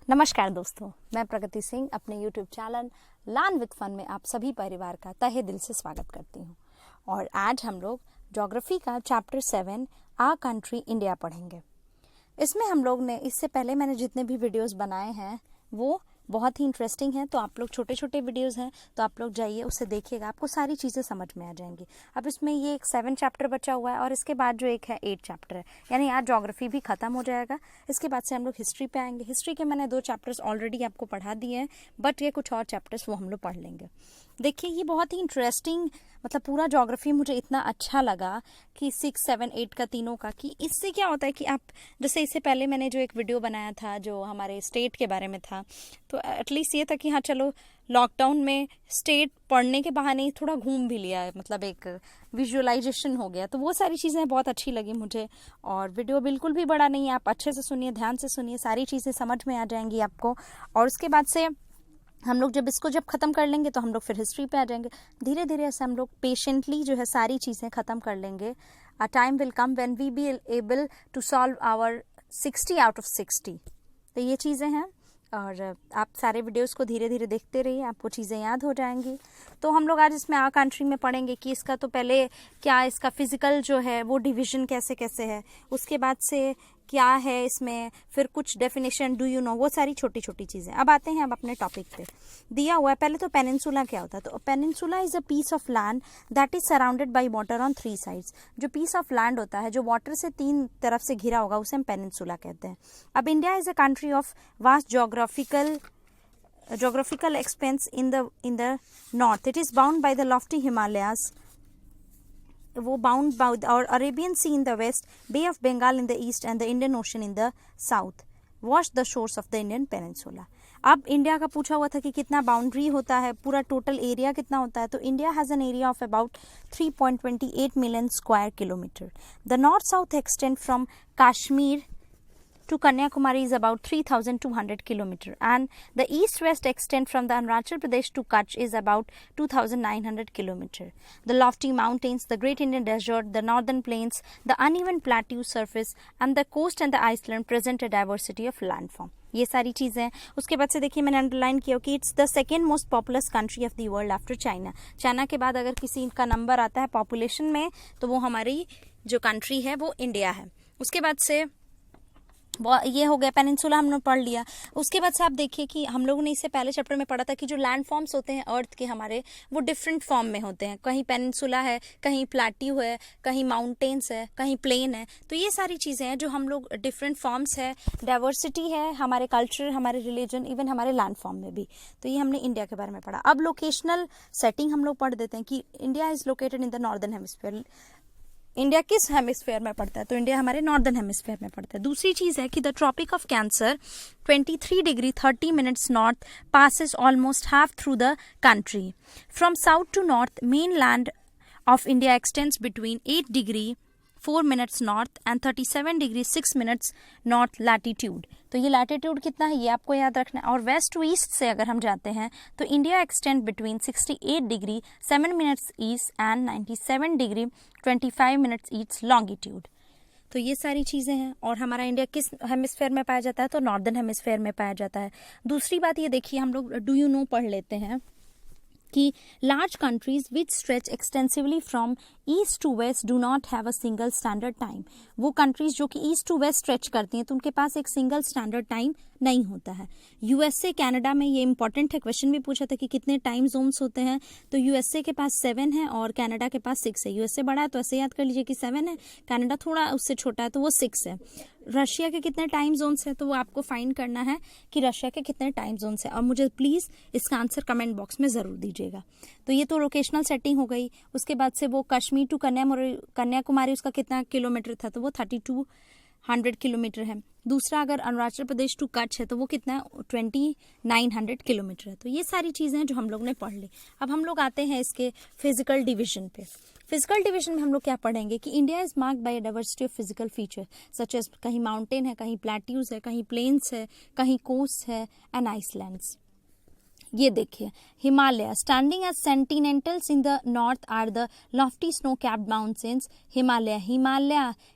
नमस्कार दोस्तों, मैं प्रगति सिंह अपने YouTube channel learn with fun में आप सभी परिवार का तहे दिल से स्वागत करती हूँ। और आज हम लोग ज्योग्राफी का चैप्टर 7 आ कंट्री इंडिया पढ़ेंगे। इसमें हम लोग ने इससे पहले मैंने जितने भी वीडियोस बनाए हैं वो बहुत ही इंटरेस्टिंग है, तो आप लोग छोटे छोटे वीडियोस हैं तो आप लोग जाइए उसे देखिएगा, आपको सारी चीज़ें समझ में आ जाएंगी। अब इसमें ये एक 7 चैप्टर बचा हुआ है और इसके बाद जो एक है 8 चैप्टर है, यानी आज ज्योग्राफी भी खत्म हो जाएगा। इसके बाद से हम लोग हिस्ट्री पे आएंगे। हिस्ट्री के मैंने 2 चैप्टर्स ऑलरेडी आपको पढ़ा दिए हैं, बट ये कुछ और चैप्टर्स वो हम लोग पढ़ लेंगे। देखिए ये बहुत ही इंटरेस्टिंग, मतलब पूरा ज्योग्राफी मुझे इतना अच्छा लगा कि 6, 7, 8 का तीनों का, कि इससे क्या होता है कि आप जैसे इससे पहले मैंने जो एक वीडियो बनाया था जो हमारे स्टेट के बारे में था, तो एटलीस्ट ये था कि हाँ चलो लॉकडाउन में स्टेट पढ़ने के बहाने थोड़ा घूम भी लिया है, मतलब एक विजुअलाइजेशन हो गया, तो वो सारी चीज़ें बहुत अच्छी लगी मुझे। और वीडियो बिल्कुल भी बड़ा नहीं है, आप अच्छे से सुनिए, ध्यान से सुनिए, सारी चीज़ें समझ में आ जाएंगी आपको। और उसके बाद से हम लोग जब ख़त्म कर लेंगे तो हम लोग फिर हिस्ट्री पे आ जाएंगे। धीरे धीरे ऐसे हम लोग पेशेंटली जो है सारी चीज़ें ख़त्म कर लेंगे। A time will come when we be able to solve our 60 out of 60। तो ये चीज़ें हैं, और आप सारे वीडियोस को धीरे धीरे देखते रहिए, आपको चीज़ें याद हो जाएंगी। तो हम लोग आज इसमें आ कंट्री में पढ़ेंगे कि इसका तो पहले क्या इसका फिजिकल जो है वो डिवीजन कैसे कैसे है, उसके बाद से क्या है इसमें, फिर कुछ डेफिनेशन डू यू नो, वो सारी छोटी छोटी चीज़ें। अब आते हैं अब अपने टॉपिक पे। दिया हुआ है पहले तो पेनिनसुला क्या होता है। तो peninsula is a piece of land that is surrounded by water on 3 sides. जो पीस ऑफ लैंड होता है जो वाटर से 3 तरफ से घिरा होगा उसे हम पेनिनसुला कहते हैं। अब India is a country of vast geographical expanse in the north. It is bound by the lofty Himalayas, वो bound by और Arabian Sea in the west, Bay of Bengal in the east and the Indian Ocean in the south wash the shores of the Indian Peninsula. अब India का पूछा हुआ था कि कितना boundary होता है, पूरा टोटल एरिया कितना होता है। तो India has an area of about 3.28 million square kilometre. The north south extend from Kashmir to Kanyakumari is about 3,200 kilometer, and the east-west extent from the Arunachal Pradesh to Kutch is about 2,900 kilometer. The lofty mountains, the Great Indian Desert, the northern plains, the uneven plateau surface, and the coast and the island present a diversity of landform. ये सारी चीज़ें। उसके बाद से देखिए मैंने underline किया कि it's the second most populous country of the world after China. China के बाद अगर किसी का नंबर आता है पॉपुलेशन में तो वो हमारी जो कंट्री है वो इंडिया है। उसके बाद से ये हो गया, पेनिनसुला हमने पढ़ लिया। उसके बाद से आप देखिए कि हम लोगों ने इससे पहले चैप्टर में पढ़ा था कि जो लैंड फॉर्म्स होते हैं अर्थ के हमारे, वो डिफरेंट फॉर्म में होते हैं। कहीं पेनिनसुला है, कहीं प्लेट्यू है, कहीं माउंटेन्स है, कहीं प्लेन है। तो ये सारी चीज़ें हैं जो हम लोग डिफरेंट फॉर्म्स है, डाइवर्सिटी है हमारे कल्चर, हमारे रिलीजन, इवन हमारे लैंड फॉर्म में भी। तो ये हमने इंडिया के बारे में पढ़ा। अब लोकेशनल सेटिंग हम लोग पढ़ देते हैं कि India is located in the northern hemisphere. India किस हेमिस्फेयर में पड़ता है? तो इंडिया हमारे नॉर्दर्न हेमिस्फेयर में पड़ता है। दूसरी चीज़ है कि the Tropic of Cancer 23 degree 30 minutes north passes almost half through the country. From south to north, mainland of India extends between 8 degree 4 minutes north and 37 degree 6 minutes north latitude. तो ये latitude कितना है ये आपको याद रखना है। और वेस्ट टू ईस्ट से अगर हम जाते हैं तो India extend between 68 degree 7 minutes east and 97 degree 25 minutes east longitude. तो ये सारी चीज़ें हैं। और हमारा इंडिया किस हेमिस्फेयर में पाया जाता है? तो नॉर्दर्न हेमिस्फेयर में पाया जाता है। दूसरी बात ये देखिए, हम लोग डू यू नो पढ़ लेते हैं कि large countries which stretch extensively from east to west do not have a single standard time. वो कंट्रीज जो कि ईस्ट टू वेस्ट स्ट्रेच करती हैं तो उनके पास एक सिंगल स्टैंडर्ड टाइम नहीं होता है। यूएसए कनाडा में ये इंपॉर्टेंट है, क्वेश्चन भी पूछा था कि कितने टाइम जोन्स होते हैं। तो यूएसए के पास 7 है और कनाडा के पास 6 है। यूएसए बड़ा है तो ऐसे याद कर लीजिए कि 7 है, कनाडा थोड़ा उससे छोटा है तो वो 6 है। रशिया के कितने टाइम जोन्स है तो वो आपको फाइंड करना है कि रशिया के कितने टाइम जोन्स है, और मुझे प्लीज़ इसका आंसर कमेंट बॉक्स में ज़रूर दीजिएगा। तो ये तो लोकेशनल सेटिंग हो गई। उसके बाद से वो कश्मीर टू कन्याकुमारी उसका कितना किलोमीटर था? तो वो 3200 किलोमीटर है। दूसरा अगर अरुणाचल प्रदेश टू कच्छ है तो वो कितना है? 2900 किलोमीटर है। तो ये सारी चीज़ें हैं जो हम लोग ने पढ़ ली। अब हम लोग आते हैं इसके फिजिकल डिवीजन पे। फिजिकल डिवीजन में हम लोग क्या पढ़ेंगे कि India is marked by diversity of physical feature such as कहीं माउंटेन है, कहीं प्लेट्यूज है, कहीं प्लेन्स है, कहीं कोस्ट है एंड आइसलैंड्स। ये देखिए Himalaya standing as sentinels in the north are the lofty snow capped mountains Himalaya.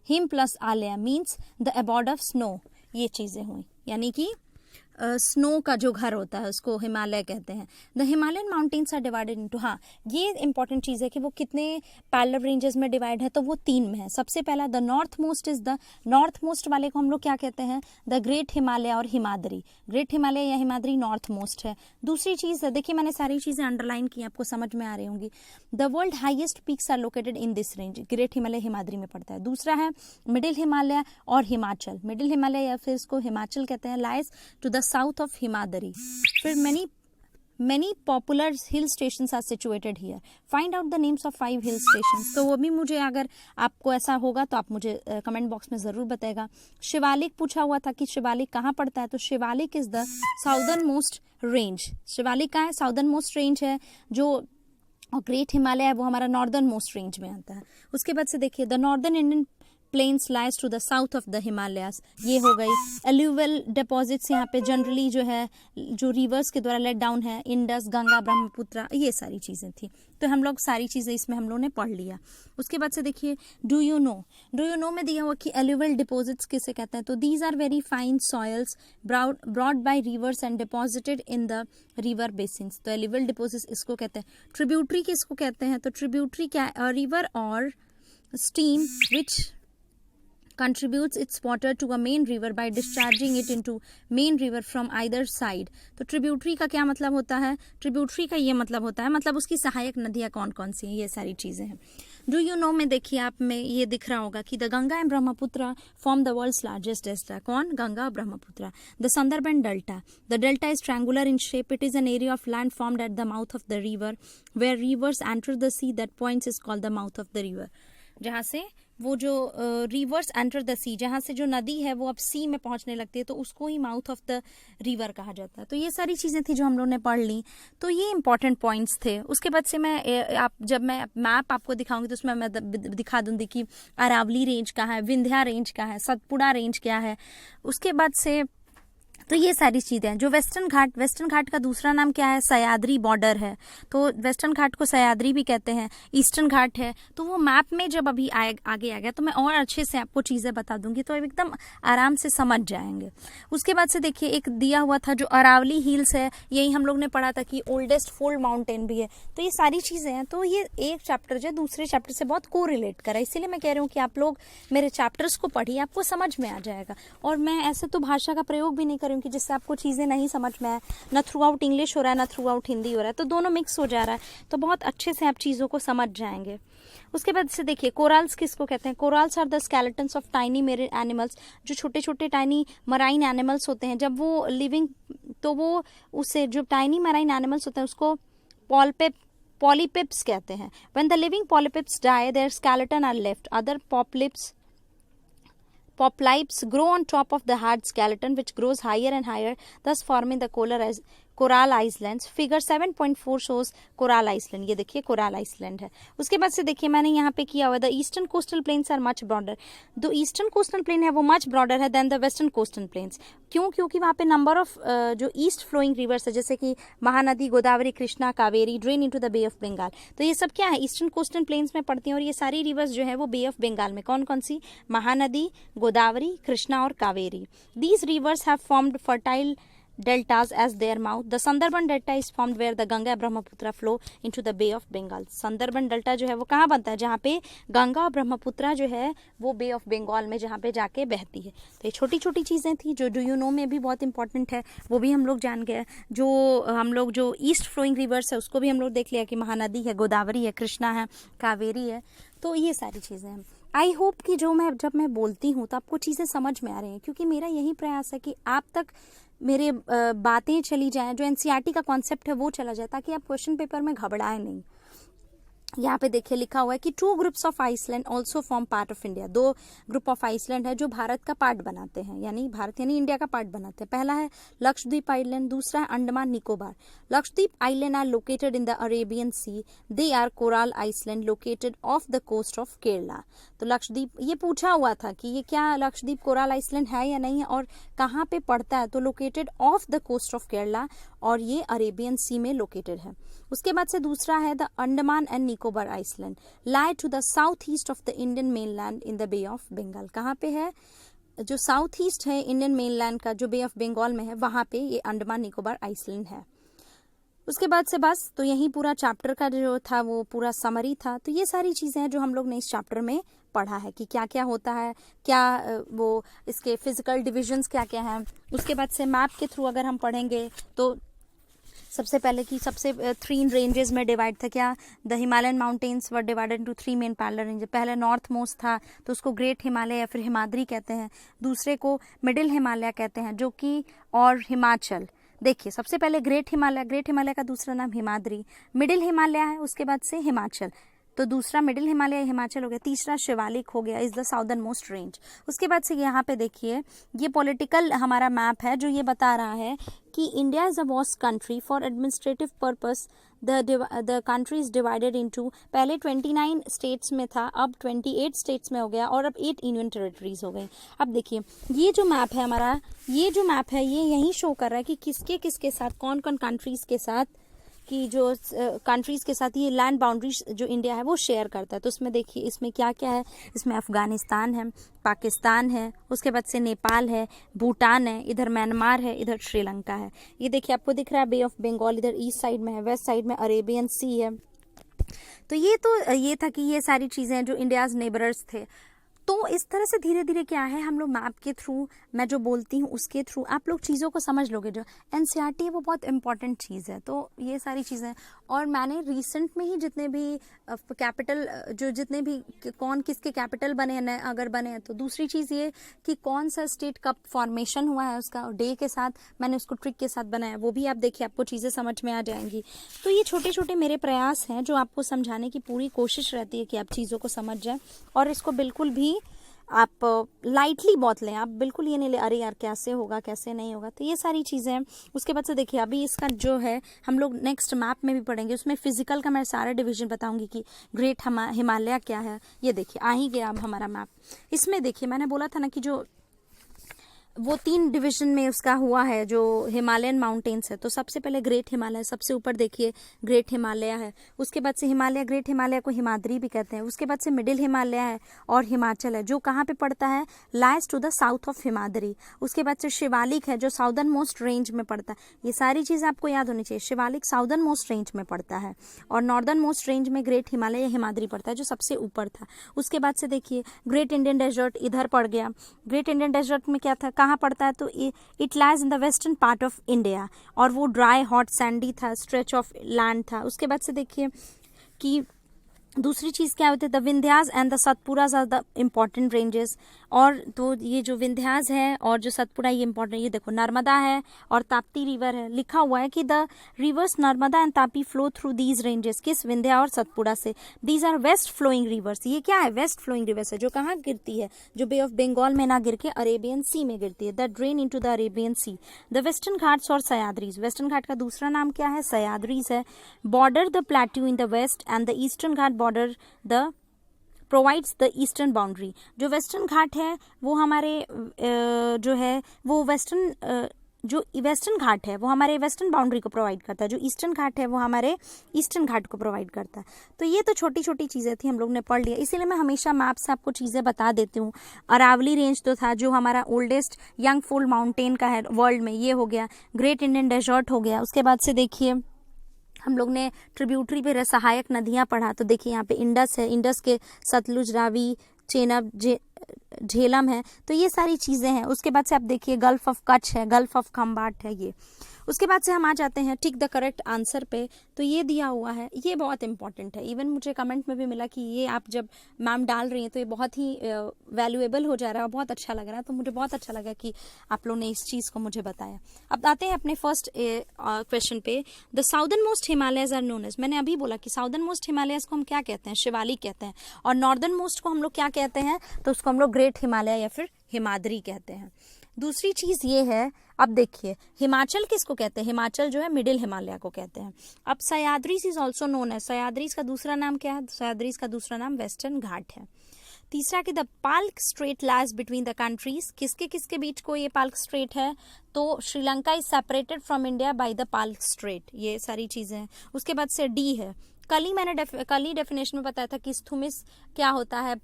हिम प्लस आलय means the abode of snow. ये चीजें हुई, यानी कि स्नो का जो घर होता है उसको हिमालय कहते हैं। The Himalayan mountains are divided into, हाँ ये इंपॉर्टेंट चीज़ है कि वो कितने पैरेलल रेंजेस में डिवाइड है, तो वो 3 में है। सबसे पहला the north most is the, north most वाले को हम लोग क्या कहते हैं, द ग्रेट हिमालय और हिमाद्री। ग्रेट हिमालय या हिमाद्री नॉर्थ मोस्ट है। दूसरी चीज़ देखिए मैंने सारी चीज़ें अंडरलाइन की, आपको समझ में आ रही होंगी। The world highest peaks are located in this range, great Himalaya Himadri में पड़ता है। दूसरा है मिडिल हिमालय और हिमाचल, मिडिल हिमालय या फिर इसको हिमाचल कहते हैं, lies to the south of Himadri. फिर many popular hill stations are situated here. Find out the names of 5 hill stations. तो वो भी मुझे, अगर आपको ऐसा होगा तो आप मुझे कमेंट बॉक्स में ज़रूर बताएगा। शिवालिक पूछा हुआ था कि शिवालिक कहाँ पड़ता है, तो Shivalik is the southern most range. Shivalik कहाँ है, साउदर्न मोस्ट रेंज है जो, और ग्रेट हिमालय है वो हमारा नॉर्दर्न मोस्ट रेंज में आता है। उसके बाद से देखिए the northern Indian plains lies to the south of the Himalayas, ये हो गई। एल्यूवियल डिपॉजिट्स यहाँ पे जनरली जो है, जो रिवर्स के द्वारा लेट डाउन है, इंडस, गंगा, ब्रह्मपुत्र, ये सारी चीज़ें थी। तो हम लोग सारी चीज़ें इसमें हम लोगों ने पढ़ लिया। उसके बाद से देखिए डू यू नो में दिया हुआ कि एल्यूवियल डिपॉजिट्स किसे कहते हैं, तो these are very fine soils brought by rivers and deposited in the river basins. तो एल्यूवियल डिपॉजिट्स इसको कहते हैं। ट्रिब्यूटरी किसको कहते हैं, तो ट्रिब्यूटरी क्या है, रिवर और stream which contributes its water to a main river by discharging it into main river from either side। तो ट्रिब्यूटरी का क्या मतलब होता है, ट्रिब्यूटरी का ये मतलब होता है, मतलब उसकी सहायक नदियाँ कौन कौन सी हैं, ये सारी चीज़ें हैं। डू यू नो में देखिए आप में ये दिख रहा होगा कि the Ganga and Brahmaputra form the world's largest delta. कौन, गंगा और Brahmaputra. The Sundarban delta, the delta is triangular in shape, it is an area of land formed at the mouth of the river where rivers enter the sea, that points is called the mouth of the river. जहाँ से वो जो reverse enter the सी, जहाँ से जो नदी है वो अब सी में पहुंचने लगती है, तो उसको ही माउथ ऑफ द रिवर कहा जाता है। तो ये सारी चीज़ें थी जो हम लोगों ने पढ़ ली, तो ये इंपॉर्टेंट पॉइंट्स थे। उसके बाद से जब मैं मैप आपको दिखाऊंगी तो उसमें मैं दिखा दूंगी कि अरावली रेंज कहाँ है, विंध्या रेंज कहाँ है, सतपुड़ा रेंज क्या है। उसके बाद से तो ये सारी चीज़ें हैं। जो वेस्टर्न घाट का दूसरा नाम क्या है, सह्याद्री बॉर्डर है, तो वेस्टर्न घाट को सह्याद्री भी कहते हैं। ईस्टर्न घाट है, तो वो मैप में जब अभी आगे आ गया तो मैं और अच्छे से आपको चीज़ें बता दूंगी, तो एकदम आराम से समझ जाएंगे। उसके बाद से देखिए एक दिया हुआ था जो अरावली हिल्स है, यही हम लोग ने पढ़ा था कि ओल्डेस्ट फोल्ड माउंटेन भी है। तो ये सारी चीज़ें हैं, तो ये एक चैप्टर जो दूसरे चैप्टर से बहुत को रिलेट करा, इसीलिए मैं कह रही हूँ कि आप लोग मेरे चैप्टर्स को पढ़िए, आपको समझ में आ जाएगा। और मैं ऐसे तो भाषा का प्रयोग भी नहीं करूँ कि जिससे आपको चीज़ें नहीं समझ में आए, ना थ्रू आउट इंग्लिश हो रहा है ना थ्रू आउट हिंदी हो रहा है, तो दोनों मिक्स हो जा रहा है, तो बहुत अच्छे से आप चीज़ों को समझ जाएंगे। उसके बाद से देखिए कोराल्स किसको कहते हैं, corals are the skeletons of tiny marine animals. जो छोटे छोटे टाइनी मराइन एनिमल्स होते हैं, जब वो लिविंग, तो वो उससे जो टाइनी मराइन एनिमल्स होते हैं उसको पॉलीपिप्स कहते हैं। When the living polyps die their skeleton are left, other polyps grow on top of the hard skeleton, which grows higher and higher, thus forming the coral islands. Figure 7.4 shows coral island, ये देखिए Koral Iceland है। उसके बाद से देखिए मैंने यहाँ पे किया हुआ the eastern coastal plains are much broader. जो ईस्टर्न कोस्टल प्लेन है वो मच ब्रॉडर है than the western coastal plains. क्यों, क्योंकि वहाँ पे नंबर ऑफ जो ईस्ट फ्लोइंग रिवर्स है, जैसे कि Mahanadi, Godavari, Krishna, Kaveri, drain into the Bay of Bengal. तो ये सब क्या है, ईस्टर्न कोस्टल प्लेन्स में पड़ती हैं, और ये सारी रिवर्स जो है वो बे ऑफ बंगाल में कौन कौन सी, महानदी, गोदावरी, कृष्णा और Kaveri. These rivers have formed fertile deltas as their mouth. The Sundarban delta is formed where the Ganga and Brahmaputra flow into the Bay of Bengal. Sundarban delta जो है वो कहाँ बनता है, जहाँ पे गंगा और ब्रह्मपुत्रा जो है वो बे ऑफ बंगाल में जहाँ पे जाके बहती है। तो ये छोटी छोटी चीज़ें थी जो डू यू नो में भी बहुत इंपॉर्टेंट है, वो भी हम लोग जान गए। जो हम लोग जो ईस्ट फ्लोइंग रिवर्स है उसको भी हम लोग देख लिया कि महानदी है, गोदावरी है, कृष्णा है, कावेरी है। तो ये सारी चीज़ें हैं। आई होप कि जब मैं बोलती हूँ तो आपको चीज़ें समझ में आ रही हैं, क्योंकि मेरा यही प्रयास है कि आप तक मेरे बातें चली जाएं, जो एनसीईआरटी का कॉन्सेप्ट है वो चला जाए, ताकि आप क्वेश्चन पेपर में घबराएं नहीं। यहाँ पे देखिए लिखा हुआ है कि 2 groups of island also form part of India. 2 group of island है जो भारत का पार्ट बनाते हैं, यानी भारत यानी इंडिया का पार्ट बनाते हैं। पहला है लक्षद्वीप आइलैंड, दूसरा है Andaman Nicobar. Lakshadweep island are located in the Arabian Sea, they are coral island located off the coast of Kerala. तो लक्षद्वीप, ये पूछा हुआ था कि ये क्या लक्षद्वीप कोराल आइसलैंड है या नहीं है और कहाँ पे पड़ता है, तो located off the coast of Kerala, और ये अरेबियन सी में लोकेटेड है। उसके बाद से दूसरा है the Andaman and Nicobar island lie to the south east of the Indian mainland in the Bay of Bengal. कहाँ पे है, जो साउथ ईस्ट है इंडियन मेनलैंड का, जो बे ऑफ बंगाल में है, वहाँ पे ये अंडमान निकोबार आइसलैंड है। उसके बाद से बस तो यही पूरा चैप्टर का जो था वो पूरा समरी था। तो ये सारी चीज़ें हैं जो हम लोग ने इस चैप्टर में पढ़ा है कि क्या क्या होता है, क्या वो इसके फिजिकल डिविजन्स क्या क्या हैं। उसके बाद से मैप के थ्रू अगर हम पढ़ेंगे तो सबसे पहले की सबसे 3 रेंजेस में डिवाइड था। क्या? The Himalayan mountains were divided into 3 main parallel range. पहले नॉर्थ मोस्ट था तो उसको ग्रेट हिमालय या फिर हिमाद्री कहते हैं। दूसरे को मिडिल हिमालय कहते हैं जो कि, और हिमाचल। देखिए सबसे पहले ग्रेट हिमालय का दूसरा नाम हिमाद्री, मिडिल हिमालय है, उसके बाद से हिमाचल। तो दूसरा मिडिल हिमालय हिमाचल हो गया, तीसरा शिवालिक हो गया, is the southern most range. उसके बाद से यहाँ पे देखिए ये पॉलिटिकल हमारा मैप है जो ये बता रहा है कि India is a vast country for administrative purpose. The country is divided into, पहले 29 स्टेट्स में था, अब 28 स्टेट्स में हो गया, और अब 8 यूनियन टेरिटरीज हो गए। अब देखिए ये जो मैप है हमारा, ये जो मैप है ये यही शो कर रहा है कि किसके किसके साथ, कौन कौन कंट्रीज के साथ, कि जो कंट्रीज के साथ ये लैंड बाउंड्रीज जो इंडिया है वो शेयर करता है। तो उसमें देखिए इसमें क्या क्या है, इसमें अफगानिस्तान है, पाकिस्तान है, उसके बाद से नेपाल है, भूटान है, इधर म्यांमार है, इधर श्रीलंका है। ये देखिए आपको दिख रहा है बे ऑफ बंगाल इधर ईस्ट साइड में है, वेस्ट साइड में अरेबियन सी है। तो ये था कि ये सारी चीज़ें जो इंडियाज नेबरर्स थे। तो इस तरह से धीरे धीरे क्या है, हम लोग मैप के थ्रू, मैं जो बोलती हूँ उसके थ्रू आप लोग चीज़ों को समझ लोगे। जो एनसीईआरटी है वो बहुत इंपॉर्टेंट चीज़ है। तो ये सारी चीज़ें, और मैंने रिसेंट में ही जितने भी कैपिटल, जो जितने भी कौन किसके कैपिटल बने हैं अगर बने हैं, तो दूसरी चीज़ ये कि कौन सा स्टेट कब फॉर्मेशन हुआ है उसका डे के साथ मैंने उसको ट्रिक के साथ बनाया, वो भी आप देखिए आपको चीज़ें समझ में आ जाएंगी। तो ये छोटे छोटे मेरे प्रयास हैं जो आपको समझाने की पूरी कोशिश रहती है कि आप चीज़ों को समझ जाएं, और इसको बिल्कुल भी आप लाइटली बहुत लें। आप बिल्कुल ये नहीं ले अरे यार कैसे होगा कैसे नहीं होगा। तो ये सारी चीज़ें हैं। उसके बाद से देखिए अभी इसका जो है हम लोग नेक्स्ट मैप में भी पढ़ेंगे, उसमें फिजिकल का मैं सारा डिवीजन बताऊंगी कि ग्रेट हिमालय क्या है। ये देखिए आ ही गया अब हमारा मैप। इसमें देखिए मैंने बोला था ना कि जो वो 3 डिवीजन में उसका हुआ है जो हिमालयन माउंटेन्स है। तो सबसे पहले ग्रेट हिमालय, सबसे ऊपर देखिए ग्रेट हिमालय है। उसके बाद से हिमालय, ग्रेट हिमालय को हिमाद्री भी कहते हैं। उसके बाद से मिडिल हिमालय है और हिमाचल है जो कहाँ पे पड़ता है, lies to the south of Himadri. उसके बाद से शिवालिक है जो साउदर्न मोस्ट रेंज में पड़ता है। ये सारी चीज़ आपको याद होनी चाहिए। शिवालिक साउदर्न मोस्ट रेंज में पड़ता है और नॉर्दर्न मोस्ट रेंज में ग्रेट हिमालय या हिमाद्री पड़ता है जो सबसे ऊपर था। उसके बाद से देखिए ग्रेट इंडियन डेजर्ट इधर पड़ गया। ग्रेट इंडियन डेजर्ट में क्या था, कहाँ पड़ता है, तो it lies in the western part of India, और वो ड्राई हॉट सैंडी था, स्ट्रेच ऑफ लैंड था। उसके बाद से देखिए कि दूसरी चीज़ क्या होती है, the Vindhyas and the Satpuras are the important ranges. और तो ये जो विंध्यास है और जो सतपुरा ये इंपॉर्टेंट, ये देखो नर्मदा है और ताप्ती रिवर है। लिखा हुआ है कि the rivers Narmada and Tapi flow through these ranges, किस, विंध्या और सतपुरा से। These are west flowing rivers. ये क्या है, वेस्ट फ्लोइंग रिवर्स है जो कहाँ गिरती है, जो बे ऑफ बंगाल में ना गिर के अरेबियन सी में गिरती है। They drain into the Arabian sea. The Western Ghats और सयाद्रीज, वेस्टर्न घाट का दूसरा नाम क्या है, सयाद्रीज है। Border the plateau in the west and the Eastern Ghat border the provides the eastern boundary. जो वेस्टर्न घाट है वो हमारे जो है वो जो वेस्टर्न घाट है वो हमारे वेस्टर्न बाउंड्री को प्रोवाइड करता है, जो ईस्टर्न घाट है वो हमारे ईस्टर्न घाट को प्रोवाइड करता है। तो ये तो छोटी छोटी चीज़ें थी, हम लोग ने पढ़ लिया, इसीलिए मैं हमेशा मैप से आपको चीज़ें बता देती हूँ। अरावली रेंज तो था जो हमारा ओल्डेस्ट यंग फोल्ड माउंटेन का है वर्ल्ड में, ये हो गया। ग्रेट इंडियन डेजर्ट हो गया। उसके बाद से देखिए हम लोग ने ट्रिब्यूटरी पे सहायक नदियाँ पढ़ा, तो देखिए यहाँ पे इंडस है, इंडस के सतलुज, रावी, चेनाब, झेलम है। तो ये सारी चीज़ें हैं। उसके बाद से आप देखिए गल्फ ऑफ कच्छ है, गल्फ ऑफ खम्बाट है ये। उसके बाद से हम आ जाते हैं टिक द करेक्ट आंसर पे। तो ये दिया हुआ है, ये बहुत इंपॉर्टेंट है। इवन मुझे कमेंट में भी मिला कि ये आप जब मैम डाल रही हैं तो ये बहुत ही वैल्यूएबल हो जा रहा है और बहुत अच्छा लग रहा है। तो मुझे बहुत अच्छा लगा कि आप लोगों ने इस चीज़ को मुझे बताया। अब आते हैं अपने फर्स्ट क्वेश्चन पे। The southernmost Himalayas are known as, मैंने अभी बोला कि साउदर्न मोस्ट हिमालयज को हम क्या कहते हैं, शिवालिक कहते हैं। और नॉर्दर्न मोस्ट को हम लोग क्या कहते हैं, तो उसको हम लोग ग्रेट हिमालय या फिर हिमाद्री कहते हैं। दूसरी चीज़ ये है, अब देखिए हिमाचल किसको कहते हैं, हिमाचल जो है मिडिल हिमालय को कहते हैं। अब सयाद्रीज इज ऑल्सो नोन है, सयाद्रीज का दूसरा नाम क्या है, सयाद्रीज का दूसरा नाम वेस्टर्न घाट है। तीसरा कि the Palk straight lies between the countries, किसके किसके बीच को ये पाल्क स्ट्रेट है, तो Sri Lanka is separated from India by the Palk straight. ये सारी चीजें हैं। उसके बाद से डी है, कल ही डेफिनेशन में बताया था कि स्थुमिस क्या होता है,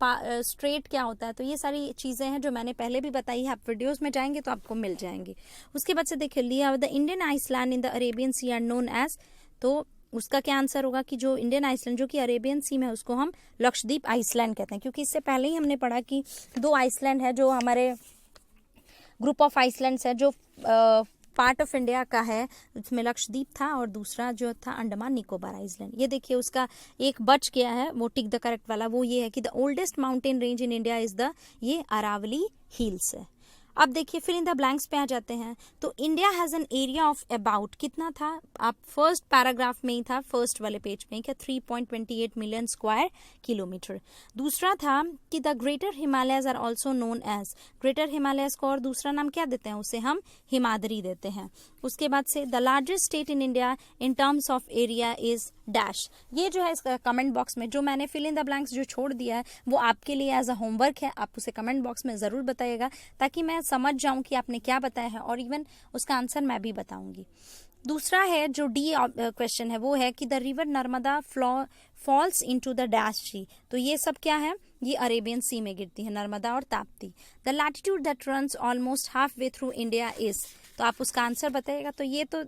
स्ट्रेट क्या होता है। तो ये सारी चीज़ें हैं जो मैंने पहले भी बताई है, आप वीडियोस में जाएंगे तो आपको मिल जाएंगी। उसके बाद से देखिए, लिया the Indian island in the Arabian sea are known as, तो उसका क्या आंसर होगा कि जो इंडियन आइसलैंड जो कि अरेबियन सी में है उसको हम लक्षद्वीप आइसलैंड कहते हैं, क्योंकि इससे पहले ही हमने पढ़ा कि 2 आइसलैंड है जो हमारे ग्रुप ऑफ आइसलैंड्स है जो पार्ट ऑफ इंडिया का है, उसमें लक्षद्वीप था और दूसरा जो था अंडमान निकोबार आइसलैंड। ये देखिए उसका एक बच गया है, वो टिक द करेक्ट वाला, वो ये है कि the oldest mountain range in India is the ये अरावली हिल्स है। अब देखिए फिल इन द ब्लैंक्स पे आ जाते हैं। तो India has an area of about, कितना था, आप फर्स्ट पैराग्राफ में ही था, फर्स्ट वाले पेज में क्या, 3.28 मिलियन स्क्वायर किलोमीटर। दूसरा था कि the greater Himalayas are also known as, greater Himalayas को और दूसरा नाम क्या देते हैं, उसे हम हिमाद्री देते हैं। उसके बाद से the largest state in India in terms of area is dash. ये जो है इस कमेंट बॉक्स में जो मैंने फिल इन द ब्लैंक्स जो छोड़ दिया है वो आपके लिए एज अ होमवर्क है, आप उसे कमेंट बॉक्स में जरूर बताइएगा ताकि मैं समझ जाऊं कि आपने क्या बताया है, और इवन उसका आंसर मैं भी बताऊंगी। दूसरा है जो डी क्वेश्चन है वो है कि the river Narmada falls into the dash sea. तो ये सब क्या है, ये अरेबियन सी में गिरती है, नर्मदा और Tapti. The latitude that runs almost half way through India is, तो आप उसका आंसर बताइएगा। तो ये तो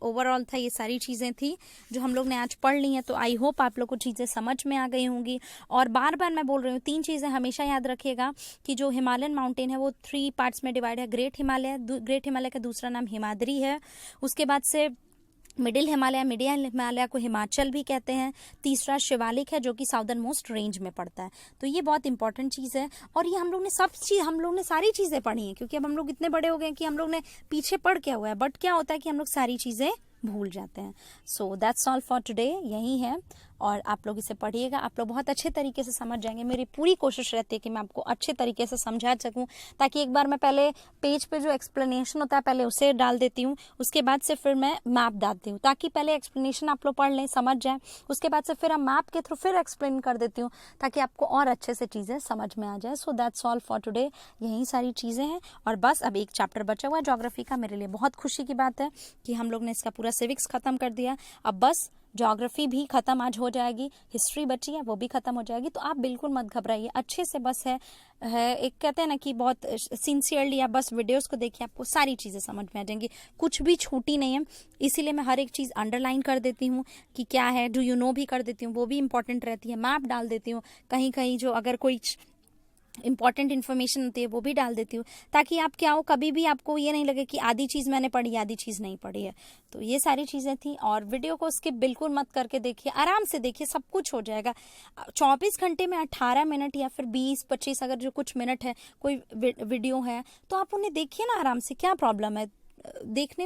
ओवरऑल था, ये सारी चीज़ें थी जो हम लोग ने आज पढ़ ली हैं। तो आई होप आप लोग को चीज़ें समझ में आ गई होंगी। और बार बार मैं बोल रही हूँ 3 चीज़ें हमेशा याद रखिएगा कि जो हिमालयन माउंटेन है वो 3 पार्ट्स में डिवाइड है। ग्रेट हिमालय का दूसरा नाम हिमाद्री है। उसके बाद से मिडिल हिमालय को हिमाचल भी कहते हैं। तीसरा शिवालिक है जो कि साउदर्न मोस्ट रेंज में पड़ता है। तो ये बहुत इंपॉर्टेंट चीज़ है और ये हम लोग ने सारी चीज़ें पढ़ी हैं, क्योंकि अब हम लोग इतने बड़े हो गए कि हम लोग ने पीछे पढ़ क्या हुआ है, बट क्या होता है कि हम लोग सारी चीज़ें भूल जाते हैं। So that's all for today, यही है। और आप लोग इसे पढ़िएगा, आप लोग बहुत अच्छे तरीके से समझ जाएंगे। मेरी पूरी कोशिश रहती है कि मैं आपको अच्छे तरीके से समझा सकूं, ताकि एक बार मैं पहले पेज पे जो एक्सप्लेनेशन होता है पहले उसे डाल देती हूँ, उसके बाद से फिर मैं मैप डालती हूँ, ताकि पहले एक्सप्लेनेशन आप लोग पढ़ लें, समझ जाएं, उसके बाद से फिर हम मैप के थ्रू फिर एक्सप्लेन कर देती हूँ, ताकि आपको और अच्छे से चीज़ें समझ में आ जाए। So that's all for today, यही सारी चीज़ें हैं। और बस अब एक चैप्टर बचा हुआ है ज्योग्राफी का। मेरे लिए बहुत खुशी की बात है कि हम लोग ने इसका पूरा सिविक्स खत्म कर दिया। अब बस ज्योग्राफी भी खत्म आज हो जाएगी, हिस्ट्री बची है वो भी खत्म हो जाएगी। तो आप बिल्कुल मत घबराइए, अच्छे से बस है एक कहते हैं ना कि बहुत सिंसियरली आप बस वीडियोस को देखिए, आपको सारी चीज़ें समझ में आ जाएंगी, कुछ भी छूटी नहीं है। इसीलिए मैं हर एक चीज़ अंडरलाइन कर देती हूँ कि क्या है, डू यू नो भी कर देती हूँ, वो भी इंपॉर्टेंट रहती है। मैप डाल देती हूँ, कहीं कहीं जो अगर कोई इंपॉर्टेंट इन्फॉर्मेशन होती है वो भी डाल देती हूँ, ताकि आप क्या हो, कभी भी आपको ये नहीं लगे कि आधी चीज़ मैंने पढ़ी आधी चीज़ नहीं पढ़ी है। तो ये सारी चीज़ें थी। और वीडियो को स्किप बिल्कुल मत करके देखिए, आराम से देखिए, सब कुछ हो जाएगा। 24 घंटे में 18 मिनट या फिर 20-25 अगर जो कुछ मिनट है कोई वीडियो है तो आप उन्हें देखिए ना आराम से, क्या प्रॉब्लम है देखने में।